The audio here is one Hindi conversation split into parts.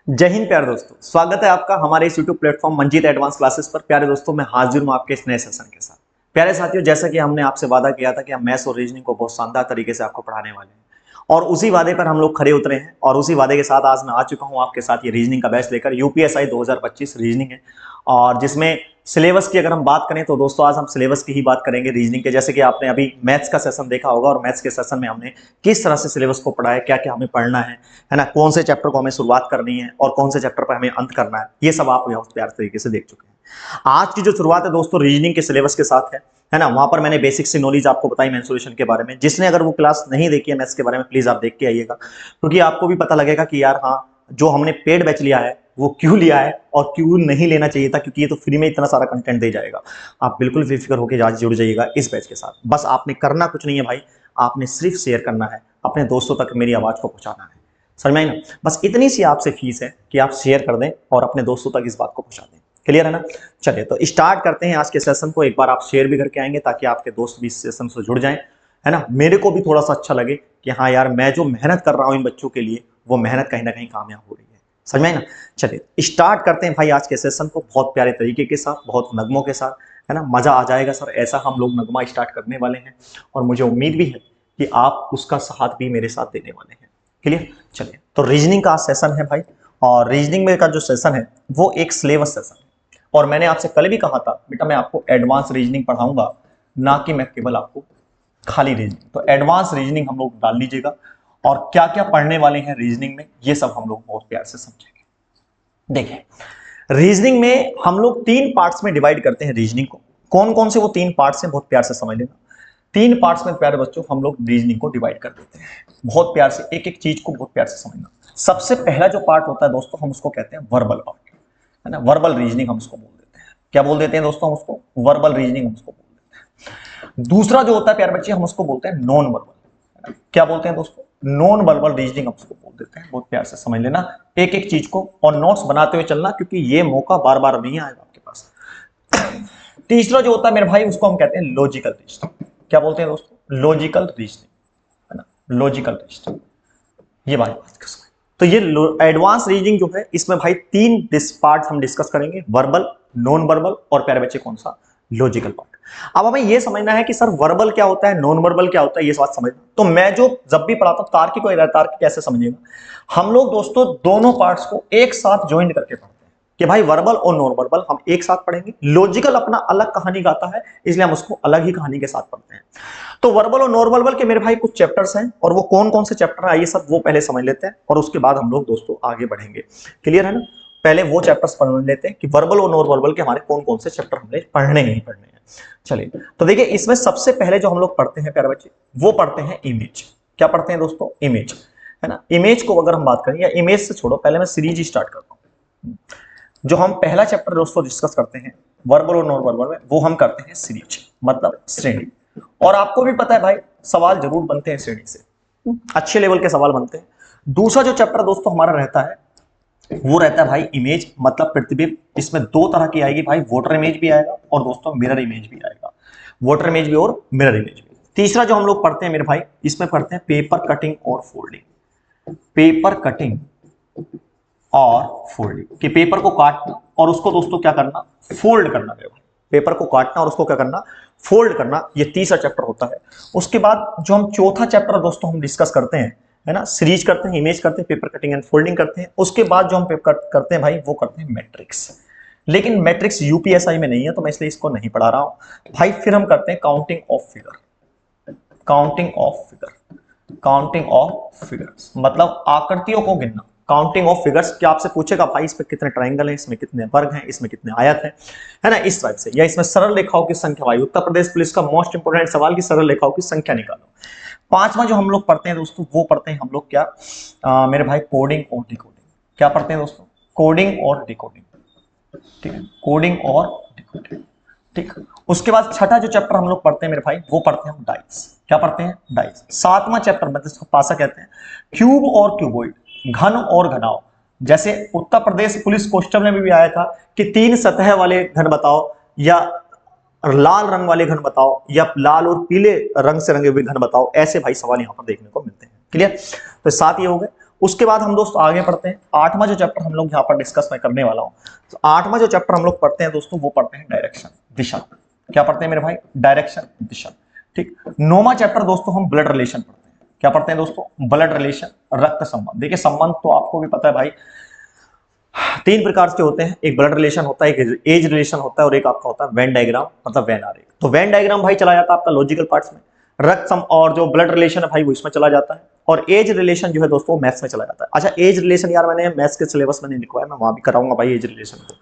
जय हिंद प्यारे दोस्तों, स्वागत है आपका हमारे इस YouTube platform Manjeet advance classes पर। प्यारे दोस्तों, मैं हाजिर हूं आपके इस नए सेशन के साथ। प्यारे साथियों, जैसा कि हमने आपसे वादा किया था कि हम मैथ्स और रीजनिंग को बहुत शानदार तरीके से आपको पढ़ाने वाले हैं और उसी वादे पर हम लोग खरे उतरे हैं और उसी वादे के साथ आज मैं आ चुका हूं आपके साथ ये रीजनिंग का बैच लेकर। यूपीएसआई 2025 रीजनिंग है और जिसमें सिलेबस की अगर हम बात करें तो दोस्तों आज हम सिलेबस की ही बात करेंगे रीजनिंग के। जैसे कि आपने अभी मैथ्स का सेशन देखा होगा और मैथ्स के सेशन में हमने किस तरह से सिलेबस को पढ़ा है, क्या क्या हमें पढ़ना है ना, कौन से चैप्टर को हमें शुरुआत करनी है और कौन से चैप्टर पर हमें अंत करना है, ये सब आप बहुत प्यार तरीके से देख चुके हैं। आज की जो शुरुआत है दोस्तों रीजनिंग के सिलेबस के साथ है ना। वहां पर मैंने बेसिक से नॉलेज आपको बताई मेंसुरेशन के बारे में। जिसने अगर वो क्लास नहीं देखी है मैथ्स के बारे में, प्लीज आप देख के आइएगा, क्योंकि आपको भी पता लगेगा कि यार हाँ, जो हमने पेड बैच लिया है वो क्यों लिया है और क्यों नहीं लेना चाहिए था, क्योंकि ये तो फ्री में इतना सारा कंटेंट दे जाएगा। आप बिल्कुल बेफिक्र होकर आज जुड़ जाइएगा इस बैच के साथ। बस आपने करना कुछ नहीं है भाई, आपने सिर्फ शेयर करना है, अपने दोस्तों तक मेरी आवाज को पहुंचाना है। समझ में आई ना? बस इतनी सी आपसे फीस है कि आप शेयर कर दें और अपने दोस्तों तक इस बात को पहुंचा दें। क्लियर है ना? चलिए तो स्टार्ट करते हैं आज के सेशन को। एक बार आप शेयर भी करके आएंगे ताकि आपके दोस्त भी इस सेशन से जुड़ जाएं, है ना। मेरे को भी थोड़ा सा अच्छा लगे कि हाँ यार, मैं जो मेहनत कर रहा हूं इन बच्चों के लिए वो मेहनत कहीं ना कहीं कामयाब हो रही है। समझ में आई ना? चलिए स्टार्ट करते हैं भाई आज के सेशन को बहुत प्यारे तरीके के साथ, बहुत नगमों के साथ, है ना। मजा आ जाएगा सर, ऐसा हम लोग नगमा स्टार्ट करने वाले हैं और मुझे उम्मीद भी है कि आप उसका साथ भी मेरे साथ देने वाले हैं। क्लियर? चलिए तो रीजनिंग का सेशन है भाई, और रीजनिंग में का जो सेशन है वो एक सिलेबस सेशन है। और मैंने आपसे कल भी कहा था बेटा मैं आपको एडवांस रीजनिंग पढ़ाऊंगा, ना कि मैं केवल आपको खाली रीजनिंग। तो एडवांस रीजनिंग हम लोग डाल लीजिएगा और क्या क्या पढ़ने वाले हैं रीजनिंग में ये सब हम लोग बहुत प्यार से समझेंगे। देखिए, रीजनिंग में हम लोग तीन पार्ट्स में डिवाइड करते हैं रीजनिंग को। कौन कौन से वो तीन पार्ट्स हैं बहुत प्यार से समझ लेना। तीन पार्ट्स में प्यारे बच्चों हम लोग रीजनिंग को डिवाइड कर देते हैं। बहुत प्यार से एक एक चीज को बहुत प्यार से समझना। सबसे पहला जो पार्ट होता है दोस्तों हम उसको कहते हैं वर्बल पार्ट, है ना। वर्बल रीजनिंग हम उसको बोल देते हैं। क्या बोल देते हैं दोस्तों? हम उसको वर्बल रीजनिंग हम उसको बोल देते हैं। दूसरा जो होता है प्यारे बच्चे हम उसको बोलते हैं नॉन वर्बल। क्या बोलते हैं दोस्तों? नॉन वर्बल रीजनिंग हम उसको बोल देते हैं। बहुत प्यार से समझ लेना एक एक चीज को और नोट्स बनाते हुए चलना, क्योंकि ये मौका बार बार नहीं आएगा आपके पास। तीसरा जो होता है मेरे भाई उसको हम कहते हैं लॉजिकल रीजनिंग। क्या बोलते हैं दोस्तों? लॉजिकल रीजनिंग, है ना। लॉजिकल रीजनिंग, ये बात समझ। तो ये एडवांस रीजनिंग जो है इसमें भाई तीन पार्ट हम डिस्कस करेंगे, वर्बल, नॉन वर्बल और प्यारे बच्चे कौन सा? Logical part. अब हमें यह समझना है कि सर वर्बल क्या होता है, नॉन वर्बल क्या होता है, ये बात समझना। तो मैं जो जब भी पढ़ाता हूं तार्किक को तार्किक कैसे समझिएगा, हम लोग दोस्तों दोनों पार्ट्स को एक साथ ज्वाइन करके पढ़ते हैं कि भाई वर्बल और नॉन वर्बल हम एक साथ पढ़ेंगे। लॉजिकल अपना अलग कहानी गाता है, इसलिए हम उसको अलग ही कहानी के साथ पढ़ते हैं। तो वर्बल और नॉन वर्बल के मेरे भाई कुछ चैप्टर्स हैं और वो कौन कौन से चैप्टर है आइए सब वो पहले समझ लेते हैं और उसके बाद हम लोग दोस्तों आगे बढ़ेंगे। क्लियर है ना? पहले वो चैप्टर्स पढ़ लेते हैं कि वर्बल और नॉन वर्बल के हमारे कौन कौन से चैप्टर हमने पढ़ने ही पढ़ने हैं। चलिए तो देखिए, इसमें सबसे पहले जो हम लोग पढ़ते हैं प्यारे बच्चे वो पढ़ते हैं इमेज। क्या पढ़ते हैं दोस्तों? इमेज, है ना। इमेज को अगर हम बात करें, या इमेज से छोड़ो, पहले मैं सीरीज स्टार्ट करता हूं। जो हम पहला चैप्टर दोस्तों डिस्कस करते हैं वर्बल और नॉन वर्बल में, वो हम करते हैं सीरीज, मतलब श्रेणी। और आपको भी पता है भाई सवाल जरूर बनते हैं श्रेणी से, अच्छे लेवल के सवाल बनते हैं। दूसरा जो चैप्टर दोस्तों हमारा रहता है वो रहता है भाई इमेज, मतलब प्रतिबिंब। इसमें दो तरह की आएगी भाई, वोटर इमेज भी आएगा और दोस्तों मिरर इमेज भी आएगा। वोटर इमेज भी और मिरर इमेज भी। तीसरा जो हम लोग पढ़ते हैं मेरे भाई, इसमें पढ़ते हैं पेपर कटिंग और फोल्डिंग। पेपर कटिंग और फोल्डिंग, कि पेपर को काटना और उसको दोस्तों क्या करना? फोल्ड करना। मेरे भाई पेपर को काटना और उसको क्या करना? फोल्ड करना। ये तीसरा चैप्टर होता है। उसके बाद जो हम चौथा चैप्टर दोस्तों हम डिस्कस करते हैं, है ना, सीरीज करते हैं, इमेज करते हैं, पेपर कटिंग एंड फोल्डिंग करते हैं। उसके बाद जो हम पेपर करते हैं भाई वो करते हैं मैट्रिक्स। लेकिन मैट्रिक्स यूपीएसआई में नहीं है तो मैं इसलिए इसको नहीं पढ़ा रहा हूं भाई। फिर हम करते हैं counting of figure. Counting of figure, counting of figures मतलब आकृतियों को गिनना। काउंटिंग ऑफ फिगर्स, क्या आपसे पूछेगा भाई इसमें कितने ट्रायंगल हैं, इसमें कितने वर्ग हैं, इसमें कितने आयत हैं, है ना, इस टाइप से। या इसमें सरल रेखाओं की संख्या, भाई उत्तर प्रदेश पुलिस का मोस्ट इंपोर्टेंट सवाल की सरल रेखाओं की संख्या निकालो। पांचवा जो हम लोग पढ़ते हैं दोस्तों वो पढ़ते हैं हम लोग क्या मेरे भाई? कोडिंग और डिकोडिंग। क्या पढ़ते हैं दोस्तों? कोडिंग और डिकोडिंग, ठीक है, कोडिंग और डिकोडिंग, ठीक। उसके बाद छठा जो चैप्टर हम लोग पढ़ते हैं मेरे भाई वो पढ़ते हैं हम डाइस। क्या पढ़ते हैं? डाइस। सातवां चैप्टर मतलब इसको पासा कहते हैं, क्यूब और क्यूबॉइड, घन और घनाव। जैसे उत्तर प्रदेश पुलिस क्वेश्चन में भी आया था कि तीन सतह वाले घन बताओ, या लाल रंग वाले घन बताओ, या लाल और पीले रंग से रंगे हुए घन बताओ। ऐसे भाई सवाल यहां पर देखने को मिलते हैं। क्लियर? तो सात ये हो गए। उसके बाद हम दोस्तों आगे पढ़ते हैं। 8वां जो चैप्टर हम लोग यहाँ पर डिस्कस मैं करने वाला हूँ, तो 8वां जो चैप्टर हम लोग पढ़ते हैं दोस्तों, वो पढ़ते हैं डायरेक्शन, दिशा। क्या पढ़ते हैं मेरे भाई? डायरेक्शन, दिशा। ठीक। 9वां चैप्टर दोस्तों हम ब्लड रिलेशन पढ़ते हैं। क्या पढ़ते हैं दोस्तों? ब्लड रिलेशन, रक्त संबंध। देखिए संबंध तो आपको भी पता है भाई, 3 प्रकार के होते हैं। एक ब्लड रिलेशन होता है, एक एज रिलेशन होता है, और एक आपका होता है वेन डायग्राम, मतलब वेन आरेख। तो वेन डायग्राम भाई चला जाता है आपका लॉजिकल पार्ट्स में, रक्त सम और जो ब्लड रिलेशन है भाई वो इसमें चला जाता है, और एज रिलेशन जो है दोस्तों मैथ्स में चला जाता है। अच्छा, एज रिलेशन यार मैंने मैथ्स के सिलेबस में नहीं लिखवाया, मैं वहां भी कराऊंगा भाई एज रिलेशन को।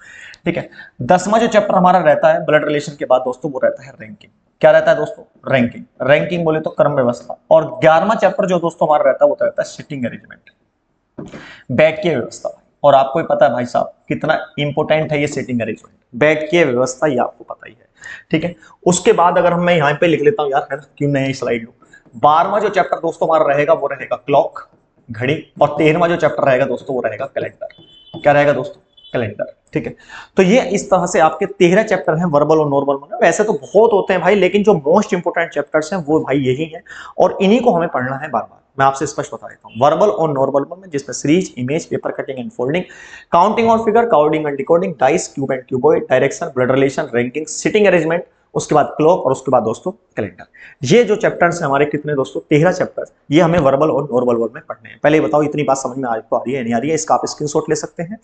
ठीक है। 10वां जो चैप्टर हमारा रहता है ब्लड रिलेशन के बाद दोस्तों, वो रहता है रैंकिंग। क्या रहता है दोस्तों? रैंकिंग। रैंकिंग बोले तो क्रम व्यवस्था। और 11वां चैप्टर जो दोस्तों हमारा रहता है वो रहता है सिटिंग अरेंजमेंट, बैठ के व्यवस्था। और आपको ही पता है भाई साहब कितना इंपॉर्टेंट है ये सिटिंग अरेंजमेंट, बैठ के व्यवस्था, ये आपको पता ही है। ठीक है। उसके बाद अगर मैं यहाँ पे लिख लेता हूँ यार, है ना, क्यों नहीं स्लाइड लूं। 12वां जो चैप्टर दोस्तों हमारा रहेगा वो रहेगा क्लॉक, घड़ी। और 13वां जो चैप्टर रहेगा दोस्तों वो रहेगा कैलेंडर। क्या रहेगा दोस्तों? कैलेंडर। ठीक है। तो ये इस तरह से आपके 13 चैप्टर हैं वर्बल और नॉर्मल में। वैसे तो बहुत होते हैं भाई, लेकिन जो मोस्ट इंपोर्टेंट चैप्टर्स हैं वो भाई यही हैं, और इन्हीं को हमें पढ़ना है बार बार। मैं आपसे स्पष्ट बता देता हूं, वर्बल और नॉर्मल में, जिसमें series, image, paper cutting and folding, counting और figure, coding and decoding, dice, cube and cuboid, direction, blood relation, ranking, sitting arrangement, उसके बाद क्लॉक, और उसके बाद दोस्तों कैलेंडर। ये जो चैप्टर्स हैं हमारे कितने दोस्तों? 13 चैप्टर्स। ये हमें वर्बल और नॉर्मल वर्ब में पढ़ने हैं। पहले बताओ इतनी बात समझ में आपको आ रही है नहीं आ रही है? इसका आप स्क्रीनशॉट ले सकते हैं,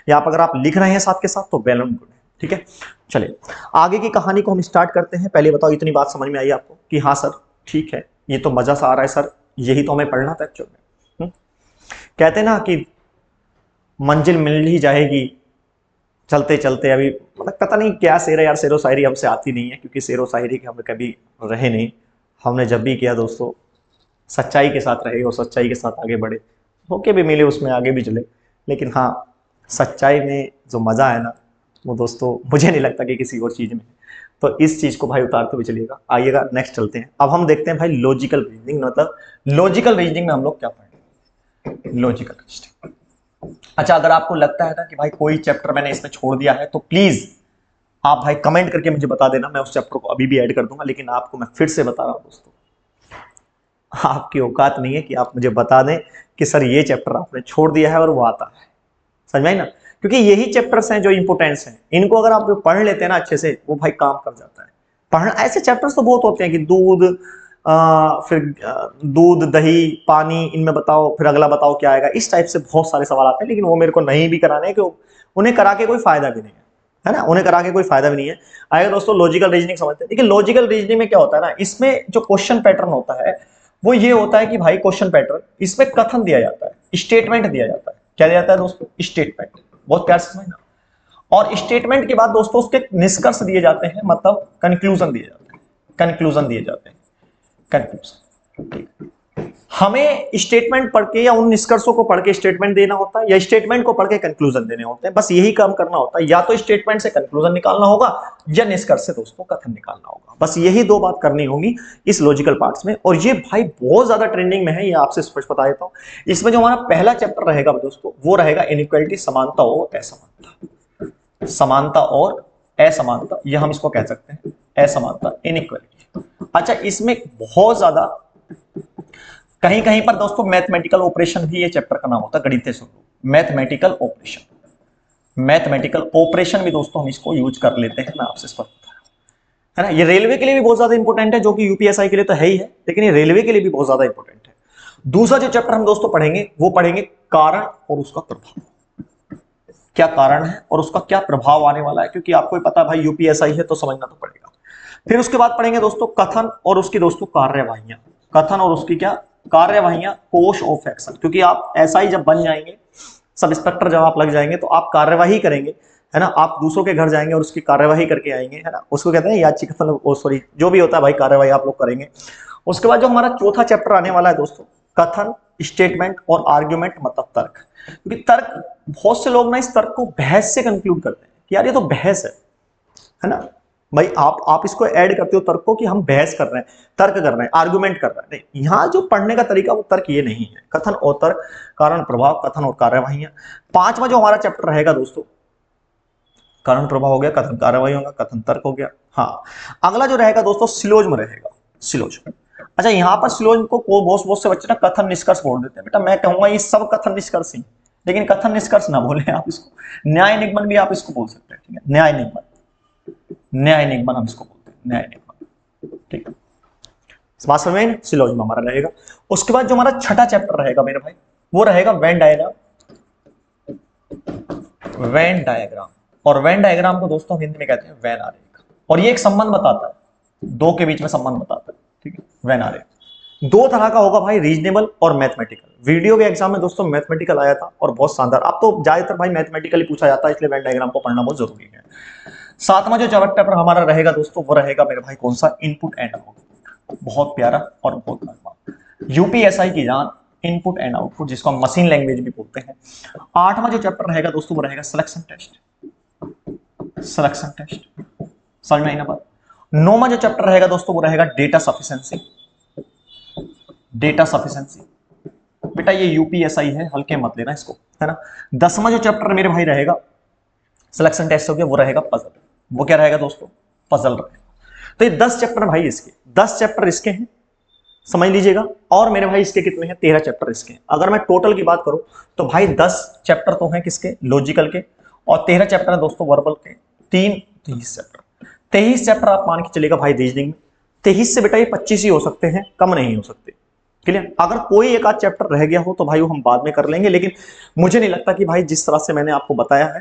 या आप अगर आप लिख रहे हैं साथ के साथ तो वेल एंड गुड है। ठीक है। चलिए आगे की कहानी को हम स्टार्ट करते हैं। पहले बताओ इतनी बात समझ में आई आपको कि हाँ सर ठीक है, ये तो मजा सा आ रहा है सर, यही तो हमें पढ़ना था एक्चुअल में। कहते हैं ना कि मंजिल मिल ही जाएगी चलते चलते। अभी मतलब पता नहीं क्या शेर है यार, शेरो शायरी हमसे आती नहीं है, क्योंकि शेरो शायरी के हम कभी रहे नहीं। हमने जब भी किया दोस्तों सच्चाई के साथ रहे और सच्चाई के साथ आगे बढ़े, धोखे भी मिले उसमें आगे भी चले, लेकिन हाँ सच्चाई में जो मजा है ना वो दोस्तों मुझे नहीं लगता कि किसी और चीज में। तो इस चीज को भाई उतारते हुए चलिएगा। आइएगा नेक्स्ट चलते हैं। अब हम देखते हैं भाई लॉजिकल रीजनिंग, मतलब लॉजिकल रीजनिंग में हम लोग क्या पढ़ेंगे? Logical reasoning. अच्छा, अगर आपको लगता है ना कि भाई कोई चैप्टर मैंने इसमें छोड़ दिया है तो प्लीज आप भाई कमेंट करके मुझे बता देना, मैं उस चैप्टर को अभी भी ऐड कर दूंगा। लेकिन आपको मैं फिर से बता रहा हूं दोस्तों, आपकी औकात नहीं है कि आप मुझे बता दें कि सर ये चैप्टर आपने छोड़ दिया है और वो आता है। समझ में आई ना? क्योंकि यही चैप्टर्स हैं जो इंपोर्टेंस हैं, इनको अगर आप पढ़ लेते हैं ना अच्छे से, वो भाई काम कर जाता है। पढ़ना ऐसे चैप्टर्स तो बहुत होते हैं कि दूध, फिर दूध, दही, पानी, इनमें बताओ, फिर अगला बताओ क्या आएगा, इस टाइप से बहुत सारे सवाल आते हैं। लेकिन वो मेरे को नहीं भी कराने हैं, क्यों? उन्हें करा के कोई फायदा भी नहीं है ना, उन्हें करा के कोई फायदा भी नहीं है। आइए दोस्तों लॉजिकल रीजनिंग समझते हैं। देखिए लॉजिकल रीजनिंग में क्या होता है ना, इसमें जो क्वेश्चन पैटर्न होता है वो ये होता है कि भाई क्वेश्चन पैटर्न, इसमें कथन दिया जाता है, स्टेटमेंट दिया जाता है। क्या दिया जाता है दोस्तों? स्टेटमेंट। बहुत प्यार से समझना। और स्टेटमेंट के बाद दोस्तों उसके निष्कर्ष दिए जाते हैं, मतलब कंक्लूजन दिए जाते हैं, कंक्लूजन दिए जाते हैं, कंक्लूजन। हमें स्टेटमेंट पढ़ के या उन निष्कर्षों को पढ़ के स्टेटमेंट देना होता है, या स्टेटमेंट को पढ़ के कंक्लूजन देने होते हैं। बस यही काम करना होता है, या तो स्टेटमेंट से कंक्लूजन निकालना होगा या निष्कर्ष से दोस्तों कथन निकालना होगा। बस यही दो बात करनी होगी इस लॉजिकल पार्ट्स में। और ये भाई बहुत ज्यादा ट्रेंडिंग में है, ये आपसे स्पष्ट बता देता हूं। इसमें जो हमारा पहला चैप्टर रहेगा दोस्तों वो रहेगा इनइक्वालिटी, समानता और असमानता। समानता और असमानता, यह हम इसको कह सकते हैं असमानता, इनइक्वालिटी। अच्छा, इसमें बहुत ज्यादा कहीं कहीं पर दोस्तों मैथमेटिकल ऑपरेशन भी ये चैप्टर का नाम होता है, गणितीय स्वरूप, मैथमेटिकल ऑपरेशन। मैथमेटिकल ऑपरेशन भी दोस्तों हम इसको यूज कर लेते हैं, मैं आपसे स्पष्ट बता रहा हूं, है ना। ये रेलवे के लिए भी बहुत ज्यादा इंपॉर्टेंट है, जो कि यूपीएसआई के लिए तो है ही है, लेकिन ये रेलवे के लिए भी बहुत ज्यादा इंपॉर्टेंट है। दूसरा जो चैप्टर हम दोस्तों पढ़ेंगे वो पढ़ेंगे कारण और उसका प्रभाव। क्या कारण है और उसका क्या प्रभाव आने वाला है, क्योंकि आपको पता है भाई यूपीएसआई है तो समझना तो पड़ेगा। फिर उसके बाद पढ़ेंगे दोस्तों कथन और उसकी दोस्तों कार्यवाहियां। कथन और उसकी क्या कार्यवाहियां, कोर्स ऑफ एक्शन। क्योंकि आप एसआई जब बन जाएंगे, सब इंस्पेक्टर जब आप लग जाएंगे, तो आप कार्यवाही करेंगे, है ना। आप दूसरों के घर जाएंगे और उसकी कार्यवाही करके आएंगे, है ना। उसको कहते हैं याची कथन, सॉरी जो भी होता है भाई, कार्यवाही आप लोग करेंगे। उसके बाद जो हमारा चौथा चैप्टर आने वाला है दोस्तों, कथन, स्टेटमेंट और आर्ग्यूमेंट, मतलब तर्क। क्योंकि तर्क, बहुत से लोग ना इस तर्क को बहस से कंक्लूड करते हैं कि यार ये तो बहस है ना। भाई आप इसको ऐड करते हो तर्क को कि हम बहस कर रहे हैं, तर्क कर रहे हैं, आर्गुमेंट कर रहे हैं। नहीं, यहां जो पढ़ने का तरीका वो तर्क ये नहीं है। कथन और तर्क, कारण प्रभाव, कथन और कार्यवाही। पांचवा जो हमारा चैप्टर रहेगा दोस्तों, कारण प्रभाव हो गया, कथन कार्यवाही होगा, कथन तर्क हो गया। हाँ, अगला जो रहेगा दोस्तों सिलोज में रहेगा, सिलोज। अच्छा, यहाँ पर सिलोजिज्म को बहुत से बच्चे ना कथन निष्कर्ष बोल देते हैं। बेटा मैं कहूंगा ये सब कथन निष्कर्ष ही, लेकिन कथन निष्कर्ष ना बोले आप इसको, न्याय निगमन भी आप इसको बोल सकते हैं। ठीक है, न्याय निगमन, न्याय निगमन हम इसको बोलते हैं, न्याय निगमन। ठीक है, बात समझ में, सिलोजिज्म हमारा रहेगा। उसके बाद जो हमारा छठा चैप्टर रहेगा मेरे भाई, वो रहेगा वेन डायग्राम। वेन डायग्राम, और वेन डायग्राम को दोस्तों हिंदी में कहते हैं वेन आरेख, और ये एक संबंध बताता है, दो के बीच में संबंध बताता है। ठीक है, वेन आरेख दो तरह का होगा भाई, रीजनेबल और मैथमेटिकल। वीडियो के एग्जाम में दोस्तों मैथमेटिकल आया था और बहुत शानदार, अब तो ज्यादातर भाई मैथमेटिकली पूछा जाता है, इसलिए वेन डायग्राम को पढ़ना बहुत जरूरी है। सातवां जो चैप्टर हमारा रहेगा दोस्तों, वो रहेगा मेरे भाई कौन सा, इनपुट एंड आउटपुट। बहुत प्यारा और बहुत मजेदार, यूपीएसआई की जान, इनपुट एंड आउटपुट, जिसको हम मशीन लैंग्वेज भी बोलते हैं। आठवां जो चैप्टर रहेगा दोस्तों, वो रहेगा सिलेक्शन टेस्ट, सिलेक्शन टेस्ट, समझ में आई ना बात। नौवां जो चैप्टर रहेगा दोस्तों, वो रहेगा डेटा सफिशिएंसी, डेटा सफिशिएंसी। बेटा ये यूपीएसआई है, हल्के मत लेना इसको, है ना। 10वां जो चैप्टर मेरे भाई रहेगा, सिलेक्शन टेस्ट हो गया, वो रहेगा पजल। वो क्या रहेगा दोस्तों, पजल रहेगा। तो ये 10 चैप्टर भाई इसके, 10 चैप्टर इसके हैं, समझ लीजिएगा। और मेरे भाई इसके कितने हैं, 13 चैप्टर इसके हैं। अगर मैं टोटल की बात करूं तो भाई 10 चैप्टर तो हैं किसके, लॉजिकल के, और 13 चैप्टर है दोस्तों वर्बल के, 23 चैप्टर। 23 चैप्टर आप मान के चलेगा भाई रीजनिंग में। 23 से बेटा ये 25 ही हो सकते हैं, कम नहीं हो सकते। क्लियर। अगर कोई एक आध चैप्टर रह गया हो तो भाई वो हम बाद में कर लेंगे, लेकिन मुझे नहीं लगता कि भाई जिस तरह से मैंने आपको बताया है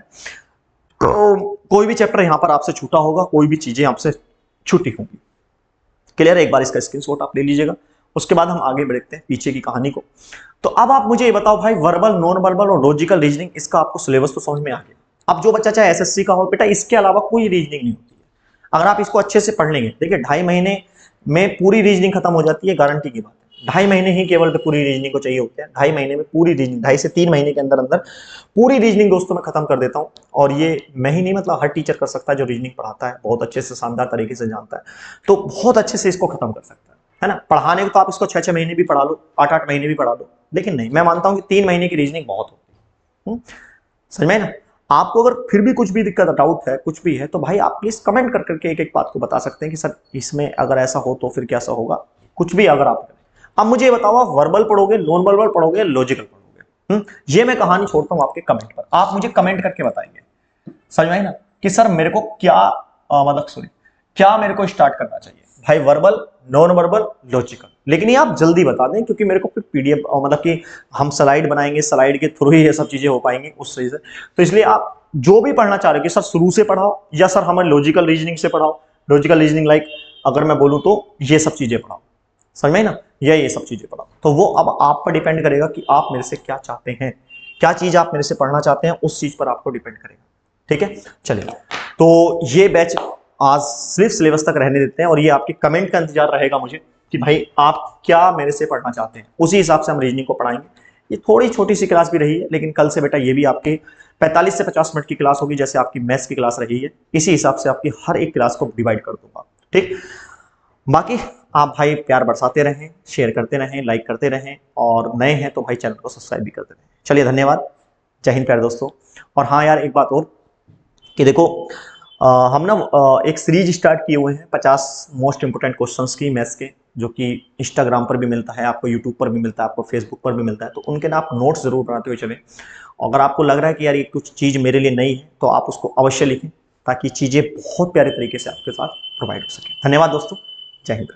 तो कोई भी चैप्टर यहां पर आपसे छूटा होगा, कोई भी चीजें आपसे छूटी होंगी। क्लियर है, एक बार इसका स्क्रीनशॉट आप ले लीजिएगा। उसके बाद हम आगे बढ़ते हैं पीछे की कहानी को। तो अब आप मुझे ये बताओ भाई, वर्बल, नॉन वर्बल और लॉजिकल रीजनिंग, इसका आपको सिलेबस तो समझ में आ गया। अब जो बच्चा चाहे एसएससी का हो, बेटा इसके अलावा कोई रीजनिंग नहीं होती है। अगर आप इसको अच्छे से पढ़ लेंगे, देखिए 2.5 महीने में पूरी रीजनिंग खत्म हो जाती है, गारंटी की बात है। 2.5 महीने ही केवल पूरी रीजनिंग को चाहिए होते हैं। 2.5 महीने में पूरी रीजनिंग, 2.5 से 3 महीने के अंदर अंदर पूरी रीजनिंग दोस्तों मैं खत्म कर देता हूं। और ये मैं ही नहीं, मतलब हर टीचर कर सकता है जो रीजनिंग पढ़ाता है, बहुत अच्छे से शानदार तरीके से जानता है, तो बहुत अच्छे से इसको खत्म कर सकता है ना। पढ़ाने को तो आप इसको 6-6 महीने भी पढ़ा लो, 8-8 महीने भी पढ़ा लो, लेकिन नहीं, मैं मानता हूं कि 3 महीने की रीजनिंग बहुत होती है। समझ में ना। आपको अगर फिर भी कुछ भी दिक्कत, डाउट है, कुछ भी है, तो भाई आप प्लीज कमेंट कर करके एक एक बात को बता सकते हैं कि सर इसमें अगर ऐसा हो तो फिर कैसा होगा, कुछ भी अगर आप। अब मुझे बताओ, आप वर्बल पढ़ोगे, नॉन वर्बल पढ़ोगे, लॉजिकल पढ़ोगे? ये मैं कहानी छोड़ता हूं आपके कमेंट पर, आप मुझे कमेंट करके बताइए, समझ में आई ना, कि सर मेरे को क्या मतलब सॉरी, क्या मेरे को स्टार्ट करना चाहिए भाई, वर्बल, नॉन वर्बल, लॉजिकल। लेकिन ये आप जल्दी बता दें, क्योंकि मेरे को फिर पीडीएफ मतलब कि हम स्लाइड बनाएंगे, स्लाइड के थ्रू ही ये सब चीजें हो पाएंगी उस चीज से। तो इसलिए आप जो भी पढ़ना चाह रहे हो कि सर शुरू से पढ़ाओ, या सर हमें लॉजिकल रीजनिंग से पढ़ाओ, लॉजिकल रीजनिंग लाइक अगर मैं बोलूं तो ये सब चीजें पढ़ाओ, समझ में ना, या ये सब चीजें पढ़ाओ, तो वो अब आप पर डिपेंड करेगा कि आप मेरे से क्या चाहते हैं, क्या चीज आप मेरे से पढ़ना चाहते हैं, उस चीज पर आपको डिपेंड करेगा। ठीक है, चलिए, तो ये बैच आज सिर्फ सिलेबस तक रहने देते हैं, और ये आपके कमेंट का इंतजार रहेगा मुझे कि भाई आप क्या मेरे से पढ़ना चाहते हैं, उसी हिसाब से हम रीजनिंग को पढ़ाएंगे। ये थोड़ी छोटी सी क्लास भी रही है, लेकिन कल से बेटा ये भी आपके 45 से 50 मिनट की क्लास होगी, जैसे आपकी मैथ्स की क्लास रही है, इसी हिसाब से आपकी हर एक क्लास को डिवाइड कर दूंगा। ठीक, बाकी आप भाई प्यार बरसाते रहें, शेयर करते रहें, लाइक करते रहें, और नए हैं तो भाई चैनल को सब्सक्राइब भी करते रहें। चलिए, धन्यवाद, जय हिंद प्यारे दोस्तों। और हाँ यार, एक बात और कि देखो, हम ना एक सीरीज स्टार्ट किए हुए हैं 50 मोस्ट इंपोर्टेंट क्वेश्चंस की मैथ्स के, जो कि इंस्टाग्राम पर भी मिलता है आपको, यूट्यूब पर भी मिलता है आपको, फेसबुक पर भी मिलता है। तो उनके ना आप नोट्स जरूर बनाते हुए चलें। अगर आपको लग रहा है कि यार ये कुछ चीज़ मेरे लिए नई है, तो आप उसको अवश्य लिखें, ताकि चीज़ें बहुत प्यारे तरीके से आपके साथ प्रोवाइड हो सके। धन्यवाद दोस्तों, जय हिंद।